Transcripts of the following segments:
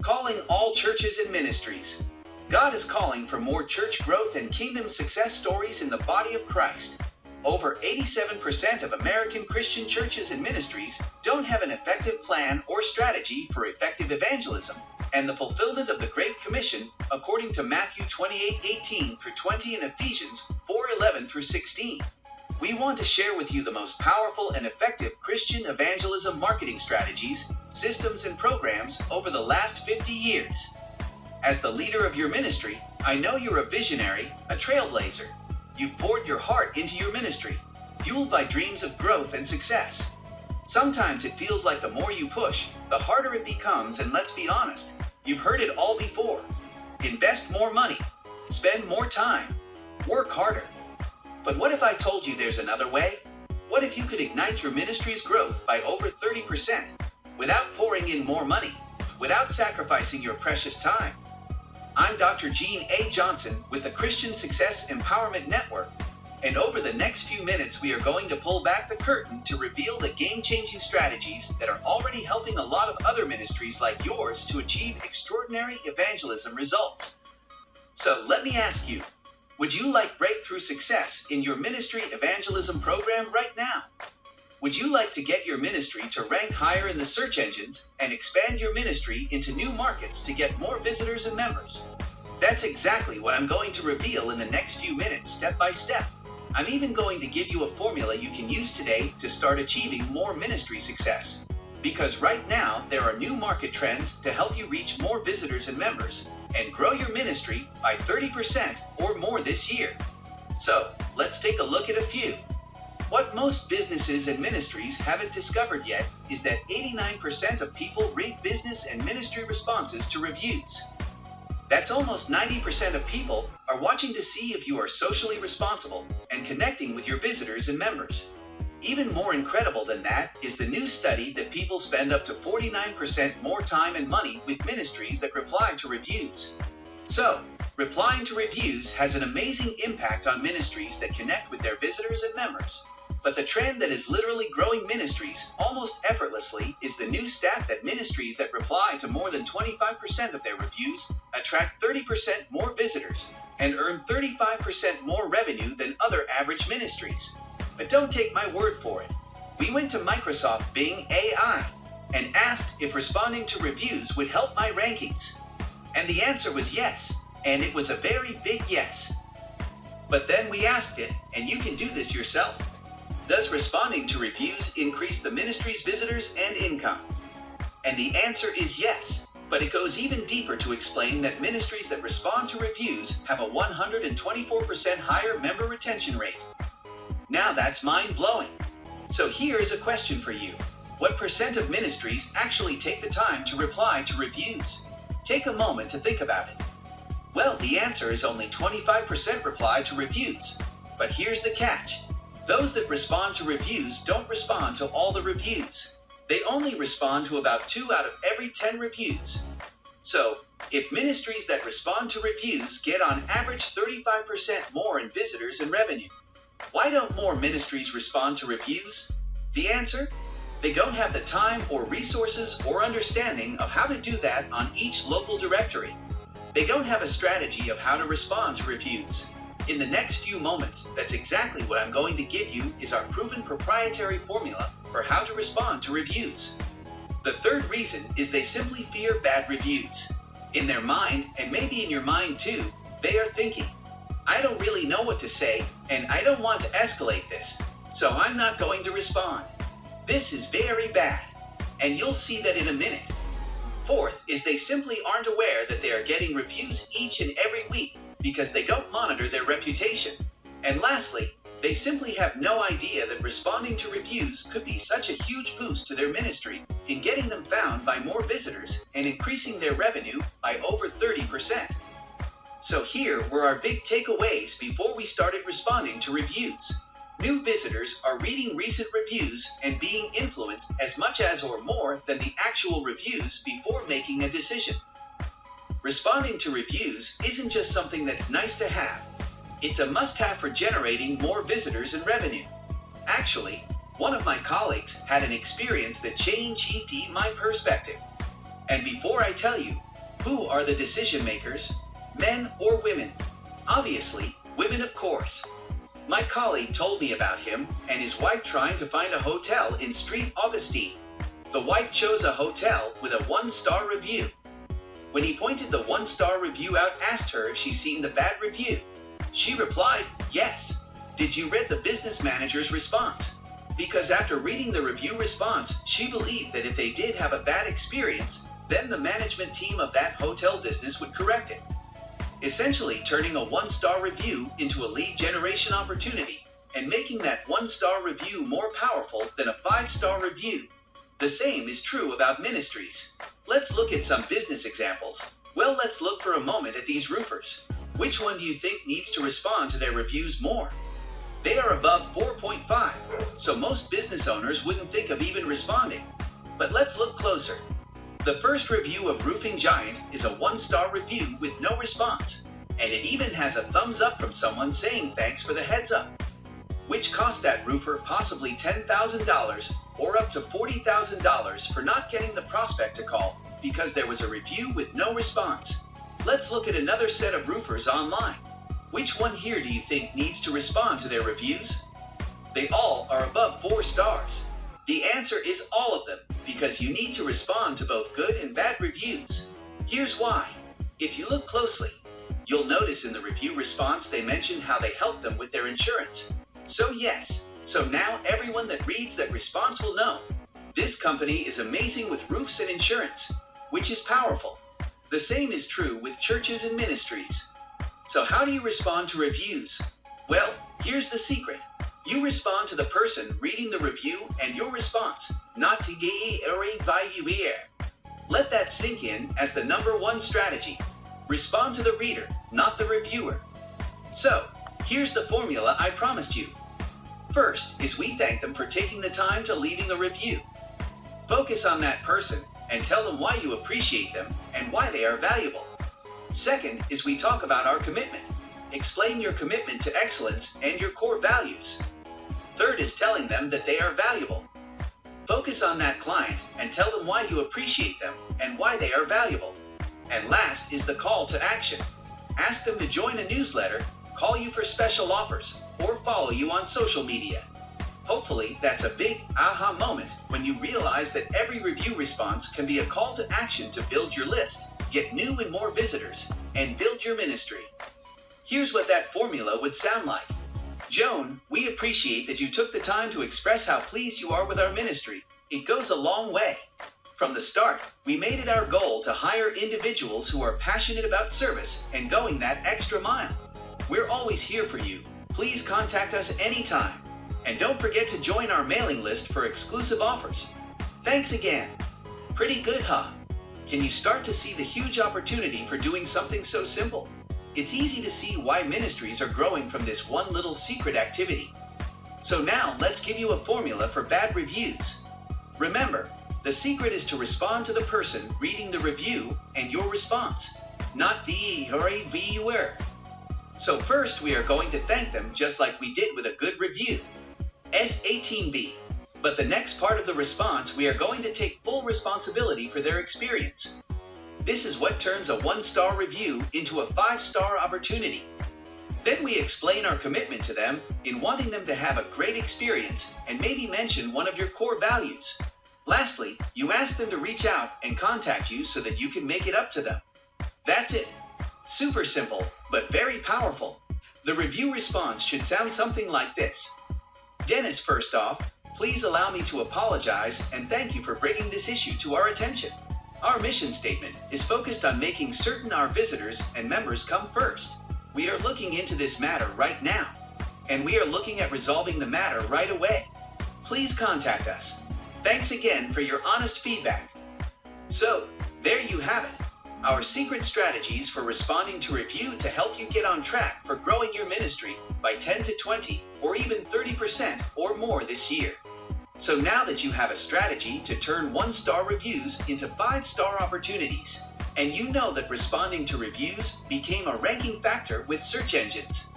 calling all churches and ministries. God is calling for more church growth and kingdom success stories in the body of Christ. Over 87% of American Christian churches and ministries don't have an effective plan or strategy for effective evangelism and the fulfillment of the Great Commission, according to Matthew 28:18-20 and Ephesians 4:11-16. We want to share with you the most powerful and effective Christian evangelism marketing strategies, systems, and programs over the last 50 years. As the leader of your ministry, I know you're a visionary, a trailblazer. You've poured your heart into your ministry, fueled by dreams of growth and success. Sometimes it feels like the more you push, the harder it becomes, and let's be honest, you've heard it all before. Invest more money, spend more time, work harder. But what if I told you there's another way? What if you could ignite your ministry's growth by over 30% without pouring in more money, without sacrificing your precious time? I'm Dr. Gene A. Johnson with the Christian Success Empowerment Network, and over the next few minutes we are going to pull back the curtain to reveal the game-changing strategies that are already helping a lot of other ministries like yours to achieve extraordinary evangelism results. So let me ask you, would you like breakthrough success in your ministry evangelism program right now? Would you like to get your ministry to rank higher in the search engines and expand your ministry into new markets to get more visitors and members? That's exactly what I'm going to reveal in the next few minutes, step by step. I'm even going to give you a formula you can use today to start achieving more ministry success. Because right now, there are new market trends to help you reach more visitors and members and grow your ministry by 30% or more this year. So, let's take a look at a few. What most businesses and ministries haven't discovered yet is that 89% of people rate business and ministry responses to reviews. That's almost 90% of people are watching to see if you are socially responsible and connecting with your visitors and members. Even more incredible than that is the new study that people spend up to 49% more time and money with ministries that reply to reviews. So, replying to reviews has an amazing impact on ministries that connect with their visitors and members. But the trend that is literally growing ministries almost effortlessly is the new stat that ministries that reply to more than 25% of their reviews attract 30% more visitors and earn 35% more revenue than other average ministries. But don't take my word for it. We went to Microsoft Bing AI and asked if responding to reviews would help my rankings. And the answer was yes, and it was a very big yes. But then we asked it, and you can do this yourself. Does responding to reviews increase the ministry's visitors and income? And the answer is yes, but it goes even deeper to explain that ministries that respond to reviews have a 124% higher member retention rate. Now that's mind-blowing. So here is a question for you. What percent of ministries actually take the time to reply to reviews? Take a moment to think about it. Well, the answer is only 25% reply to reviews. But here's the catch. Those that respond to reviews don't respond to all the reviews. They only respond to about 2 out of every 10 reviews. So, if ministries that respond to reviews get on average 35% more in visitors and revenue, why don't more ministries respond to reviews? The answer? They don't have the time or resources or understanding of how to do that on each local directory. They don't have a strategy of how to respond to reviews. In the next few moments, that's exactly what I'm going to give you is our proven proprietary formula for how to respond to reviews. The third reason is they simply fear bad reviews. In their mind, and maybe in your mind too, they are thinking, I don't really know what to say, and I don't want to escalate this, so I'm not going to respond. This is very bad, and you'll see that in a minute. Fourth is they simply aren't aware that they are getting reviews each and every week because they don't monitor their reputation. And lastly, they simply have no idea that responding to reviews could be such a huge boost to their ministry in getting them found by more visitors and increasing their revenue by over 30%. So here were our big takeaways before we started responding to reviews. New visitors are reading recent reviews and being influenced as much as or more than the actual reviews before making a decision. Responding to reviews isn't just something that's nice to have. It's a must-have for generating more visitors and revenue. Actually, one of my colleagues had an experience that changed my perspective. And before I tell you, Who are the decision makers? Men or women? Obviously, women, of course. My colleague told me about him and his wife trying to find a hotel in Street Augustine. The wife chose a hotel with a 1-star review. When he pointed the 1-star review out, asked her if she's seen the bad review. She replied, yes. Did you read the business manager's response? Because after reading the review response, she believed that if they did have a bad experience, then the management team of that hotel business would correct it. Essentially turning a 1-star review into a lead generation opportunity and making that 1-star review more powerful than a 5-star review. The same is true about ministries. Let's look at some business examples. Well, let's look for a moment at these roofers. Which one do you think needs to respond to their reviews more? They are above 4.5, so most business owners wouldn't think of even responding. But let's look closer. The first review of Roofing Giant is a 1-star review with no response, and it even has a thumbs up from someone saying thanks for the heads up, which cost that roofer possibly $10,000 or up to $40,000 for not getting the prospect to call because there was a review with no response. Let's look at another set of roofers online. Which one here do you think needs to respond to their reviews? They all are above 4 stars. The answer is all of them, because you need to respond to both good and bad reviews. Here's why. If you look closely, you'll notice in the review response they mention how they helped them with their insurance. So now everyone that reads that response will know. This company is amazing with roofs and insurance, which is powerful. The same is true with churches and ministries. So how do you respond to reviews? Well, here's the secret. You respond to the person reading the review and your response, not to evaluate. Let that sink in as the number 1 strategy. Respond to the reader, not the reviewer. So, here's the formula I promised you. First is we thank them for taking the time to leaving a review. Focus on that person and tell them why you appreciate them and why they are valuable. Second is we talk about our commitment. Explain your commitment to excellence and your core values. Third is telling them that they are valuable. Focus on that client and tell them why you appreciate them and why they are valuable. And last is the call to action. Ask them to join a newsletter, call you for special offers, or follow you on social media. Hopefully, that's a big aha moment when you realize that every review response can be a call to action to build your list, get new and more visitors, and build your ministry. Here's what that formula would sound like. Joan, we appreciate that you took the time to express how pleased you are with our ministry. It goes a long way. From the start, we made it our goal to hire individuals who are passionate about service and going that extra mile. We're always here for you. Please contact us anytime. And don't forget to join our mailing list for exclusive offers. Thanks again. Pretty good, huh? Can you start to see the huge opportunity for doing something so simple? It's easy to see why ministries are growing from this one little secret activity. So now let's give you a formula for bad reviews. Remember, the secret is to respond to the person reading the review and your response, not the reviewer. So first we are going to thank them just like we did with a good review. S18B. But the next part of the response, we are going to take full responsibility for their experience. This is what turns a 1-star review into a 5-star opportunity. Then we explain our commitment to them in wanting them to have a great experience and maybe mention one of your core values. Lastly, you ask them to reach out and contact you so that you can make it up to them. That's it. Super simple, but very powerful. The review response should sound something like this. Dennis, first off, please allow me to apologize and thank you for bringing this issue to our attention. Our mission statement is focused on making certain our visitors and members come first. We are looking into this matter right now, and we are looking at resolving the matter right away. Please contact us. Thanks again for your honest feedback. So, there you have it. Our secret strategies for responding to review to help you get on track for growing your ministry by 10 to 20 or even 30% or more this year. So now that you have a strategy to turn 1-star reviews into 5-star opportunities, and you know that responding to reviews became a ranking factor with search engines.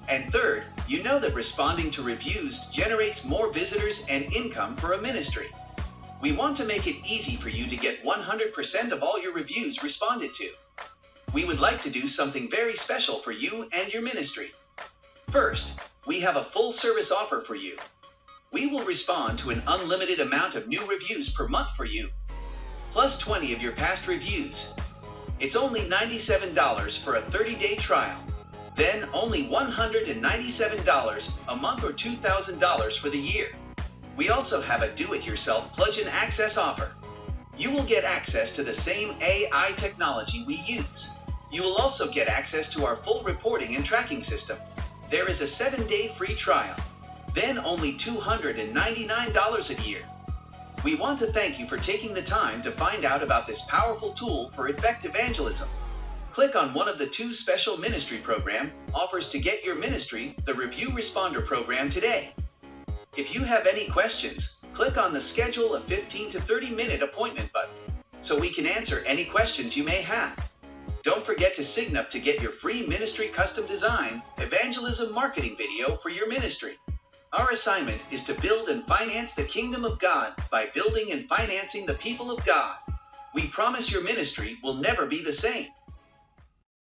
And third, you know that responding to reviews generates more visitors and income for a ministry. We want to make it easy for you to get 100% of all your reviews responded to. We would like to do something very special for you and your ministry. First, we have a full service offer for you. We will respond to an unlimited amount of new reviews per month for you, plus 20 of your past reviews. It's only $97 for a 30-day trial, then only $197 a month or $2,000 for the year. We also have a do-it-yourself plug-in access offer. You will get access to the same AI technology we use. You will also get access to our full reporting and tracking system. There is a 7-day free trial, then only $299 a year. We want to thank you for taking the time to find out about this powerful tool for effective evangelism. Click on one of the 2 special ministry program offers to get your ministry the Review Responder program today. If you have any questions, click on the Schedule a 15 to 30-minute appointment button so we can answer any questions you may have. Don't forget to sign up to get your free ministry custom design evangelism marketing video for your ministry. Our assignment is to build and finance the kingdom of God by building and financing the people of God. We promise your ministry will never be the same.